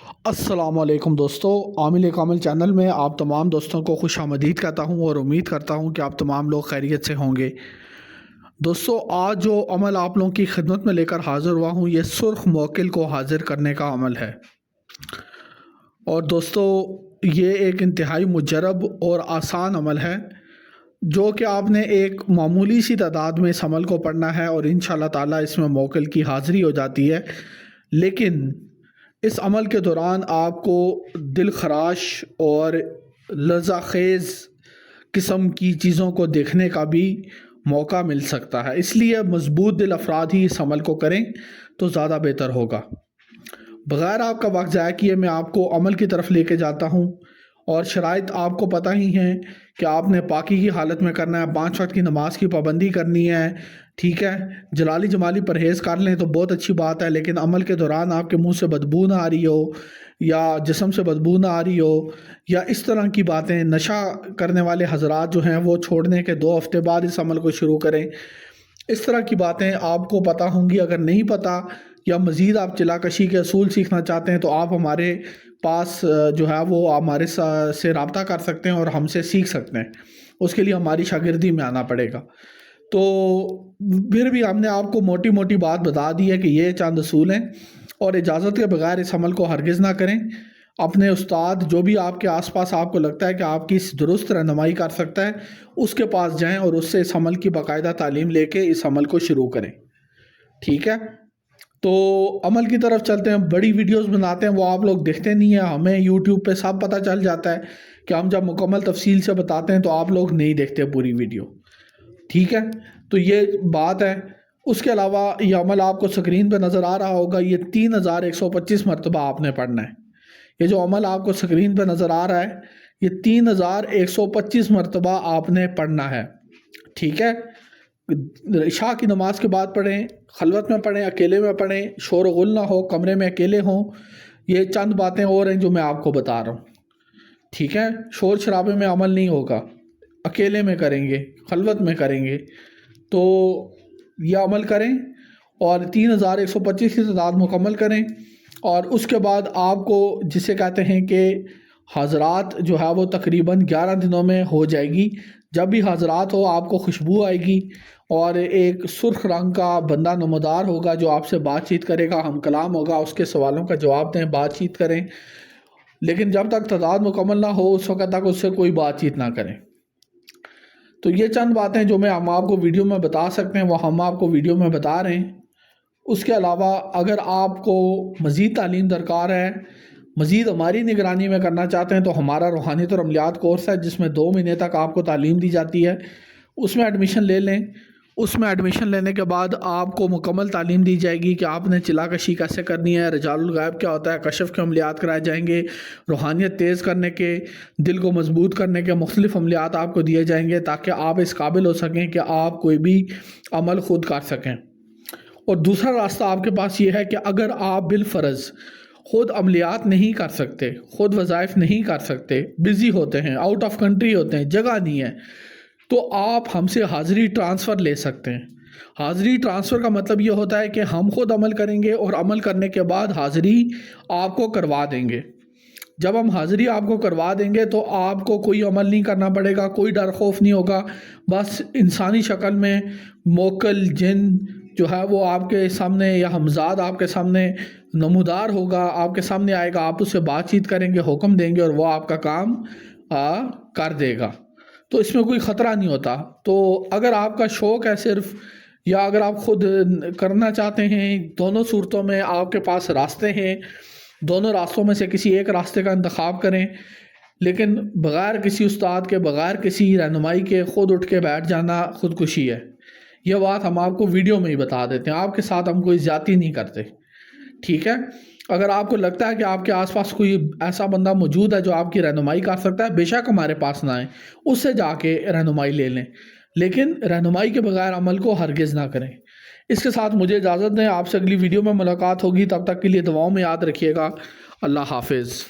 السلام علیکم دوستو، عامل کامل چینل میں آپ تمام دوستوں کو خوش آمدید کہتا ہوں اور امید کرتا ہوں کہ آپ تمام لوگ خیریت سے ہوں گے۔ دوستو، آج جو عمل آپ لوگوں کی خدمت میں لے کر حاضر ہوا ہوں یہ سرخ موکل کو حاضر کرنے کا عمل ہے۔ اور دوستو، یہ ایک انتہائی مجرب اور آسان عمل ہے جو کہ آپ نے ایک معمولی سی تعداد میں اس عمل کو پڑھنا ہے اور انشاءاللہ تعالیٰ اس میں موکل کی حاضری ہو جاتی ہے۔ لیکن اس عمل کے دوران آپ کو دل خراش اور لرزہ خیز قسم کی چیزوں کو دیکھنے کا بھی موقع مل سکتا ہے، اس لیے مضبوط دل افراد ہی اس عمل کو کریں تو زیادہ بہتر ہوگا۔ بغیر آپ کا وقت ضائع کیے میں آپ کو عمل کی طرف لے کے جاتا ہوں، اور شرائط آپ کو پتہ ہی ہیں کہ آپ نے پاکی کی حالت میں کرنا ہے، 5 وقت کی نماز کی پابندی کرنی ہے، ٹھیک ہے۔ جلالی جمالی پرہیز کر لیں تو بہت اچھی بات ہے، لیکن عمل کے دوران آپ کے منہ سے بدبو نہ آ رہی ہو یا جسم سے بدبو نہ آ رہی ہو یا اس طرح کی باتیں، نشہ کرنے والے حضرات جو ہیں وہ چھوڑنے کے 2 ہفتے بعد اس عمل کو شروع کریں۔ اس طرح کی باتیں آپ کو پتہ ہوں گی۔ اگر نہیں پتہ یا مزید آپ چلا کشی کے اصول سیکھنا چاہتے ہیں تو آپ ہمارے پاس جو ہے وہ ہمارے سے رابطہ کر سکتے ہیں اور ہم سے سیکھ سکتے ہیں۔ اس کے لیے ہماری شاگردی میں آنا پڑے گا۔ تو پھر بھی ہم نے آپ کو موٹی موٹی بات بتا دی ہے کہ یہ چند اصول ہیں، اور اجازت کے بغیر اس عمل کو ہرگز نہ کریں۔ اپنے استاد جو بھی آپ کے آس پاس آپ کو لگتا ہے کہ آپ کی درست رہنمائی کر سکتا ہے اس کے پاس جائیں اور اس سے اس عمل کی باقاعدہ تعلیم لے کے اس عمل کو شروع کریں، ٹھیک ہے۔ تو عمل کی طرف چلتے ہیں۔ بڑی ویڈیوز بناتے ہیں وہ آپ لوگ دیکھتے نہیں ہیں، ہمیں یوٹیوب پہ سب پتہ چل جاتا ہے کہ ہم جب مکمل تفصیل سے بتاتے ہیں تو آپ لوگ نہیں دیکھتے پوری ویڈیو، ٹھیک ہے۔ تو یہ بات ہے۔ اس کے علاوہ یہ عمل آپ کو سکرین پہ نظر آ رہا ہوگا، یہ 3125 مرتبہ آپ نے پڑھنا ہے۔ یہ جو عمل آپ کو سکرین پہ نظر آ رہا ہے یہ 3125 مرتبہ آپ نے پڑھنا ہے، ٹھیک ہے۔ عشاء کی نماز کے بعد پڑھیں، خلوت میں پڑھیں، اکیلے میں پڑھیں، شور و غل نہ ہو، کمرے میں اکیلے ہوں۔ یہ چند باتیں اور ہیں جو میں آپ کو بتا رہا ہوں، ٹھیک ہے۔ شور شرابے میں عمل نہیں ہوگا، اکیلے میں کریں گے، خلوت میں کریں گے۔ تو یہ عمل کریں اور 3125 کی تعداد مکمل کریں، اور اس کے بعد آپ کو جسے کہتے ہیں کہ حاضرات جو ہے وہ تقریباً 11 دنوں میں ہو جائے گی۔ جب بھی حاضرات ہو آپ کو خوشبو آئے گی اور ایک سرخ رنگ کا بندہ نمودار ہوگا جو آپ سے بات چیت کرے گا، ہم کلام ہوگا، اس کے سوالوں کا جواب دیں، بات چیت کریں، لیکن جب تک تعداد مکمل نہ ہو اس وقت تک اس سے کوئی بات چیت نہ کریں۔ تو یہ چند باتیں جو ہم آپ کو ویڈیو میں بتا سکتے ہیں وہ ہم آپ کو ویڈیو میں بتا رہے ہیں۔ اس کے علاوہ اگر آپ کو مزید تعلیم درکار ہے، مزید ہماری نگرانی میں کرنا چاہتے ہیں تو ہمارا روحانیت اور عملیات کورس ہے جس میں 2 مہینے تک آپ کو تعلیم دی جاتی ہے، اس میں ایڈمیشن لے لیں۔ اس میں ایڈمیشن لینے کے بعد آپ کو مکمل تعلیم دی جائے گی کہ آپ نے چلا کشی کیسے کرنی ہے، رجال الغیب کیا ہوتا ہے، کشف کے عملیات کرائے جائیں گے، روحانیت تیز کرنے کے، دل کو مضبوط کرنے کے مختلف عملیات آپ کو دیے جائیں گے تاکہ آپ اس قابل ہو سکیں کہ آپ کوئی بھی عمل خود کر سکیں۔ اور دوسرا راستہ آپ کے پاس یہ ہے کہ اگر آپ بالفرض خود عملیات نہیں کر سکتے، خود وظائف نہیں کر سکتے، بزی ہوتے ہیں، آؤٹ آف کنٹری ہوتے ہیں، جگہ نہیں ہے، تو آپ ہم سے حاضری ٹرانسفر لے سکتے ہیں۔ حاضری ٹرانسفر کا مطلب یہ ہوتا ہے کہ ہم خود عمل کریں گے اور عمل کرنے کے بعد حاضری آپ کو کروا دیں گے۔ جب ہم حاضری آپ کو کروا دیں گے تو آپ کو کوئی عمل نہیں کرنا پڑے گا، کوئی ڈر خوف نہیں ہوگا، بس انسانی شکل میں موکل جن جو ہے وہ آپ کے سامنے یا ہمزاد آپ کے سامنے نمودار ہوگا، آپ کے سامنے آئے گا، آپ اس سے بات چیت کریں گے، حکم دیں گے اور وہ آپ کا کام کر دے گا۔ تو اس میں کوئی خطرہ نہیں ہوتا۔ تو اگر آپ کا شوق ہے صرف، یا اگر آپ خود کرنا چاہتے ہیں، دونوں صورتوں میں آپ کے پاس راستے ہیں، دونوں راستوں میں سے کسی ایک راستے کا انتخاب کریں، لیکن بغیر کسی استاد کے، بغیر کسی رہنمائی کے خود اٹھ کے بیٹھ جانا خودکشی ہے۔ یہ بات ہم آپ کو ویڈیو میں ہی بتا دیتے ہیں، آپ کے ساتھ ہم کوئی زیادتی نہیں کرتے، ٹھیک ہے۔ اگر آپ کو لگتا ہے کہ آپ کے آس پاس کوئی ایسا بندہ موجود ہے جو آپ کی رہنمائی کر سکتا ہے، بے شک ہمارے پاس نہ آئیں، اس سے جا کے رہنمائی لے لیں، لیکن رہنمائی کے بغیر عمل کو ہرگز نہ کریں۔ اس کے ساتھ مجھے اجازت دیں، آپ سے اگلی ویڈیو میں ملاقات ہوگی، تب تک کے لیے دعاؤں میں یاد رکھیے گا۔ اللہ حافظ۔